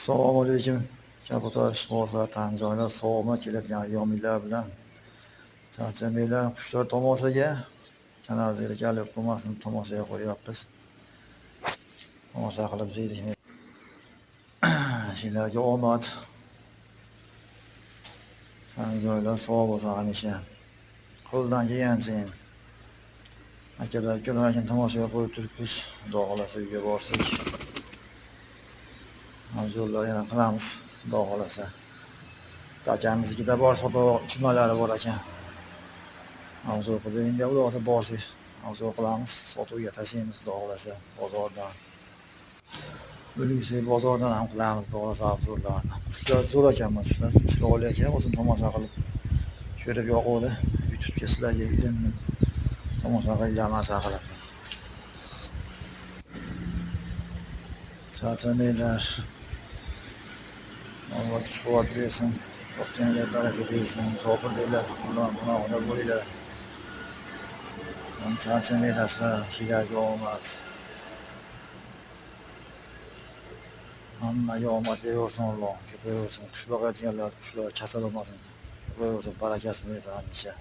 Assalomu alaykum. Kabutar ishqibozlar, tan-joylar, savoblar keladigan ayyomiylar bilan charchamanglar qushlar tomoshaga. Kanalimizga kelib bo'lmasini tomoshaga qo'yyapmiz. Tomosha qilib ziyrakni. Sizlarga omad. Tan-joylar savob bo'lsin hamisha. Qo'ldan kelgansin. Akalar, ukalar tomoshaga qo'yib turibmiz. Xudo xolasa uyga borsak. Mavzular yana qilamiz, xudo xolasa. Akamiznikida bor foto chumalari bor ekan. Mavzu qilib endi xudo xolasa borsak, mavzu qilamiz, sotuvga tashlaymiz xudo xolasa bozordan. O'lgisi bozordan ham qilamiz xudo xolasa obzorlarni. Qushlar zo'r ekan, qushlar chiroyli ekan, o'zim tomosha qilib ko'rib yoquvdi. YouTube'ga sizlarga ilindim. Tomosha qilinglar masa qilib. Charchamanglar. Alloh kuch-quvvat bersin. Topganlar baraka bersin. Musofirlar, gunohida bo'linglar. Charchamanglar sizlar, sizlarga omad. Hammaga omad beraversin Alloh. Ko'payaversin. Qush boqayotganlar, qushlar kasal bo'lmasin. Ko'payaversin, barakasi bersin hamisha.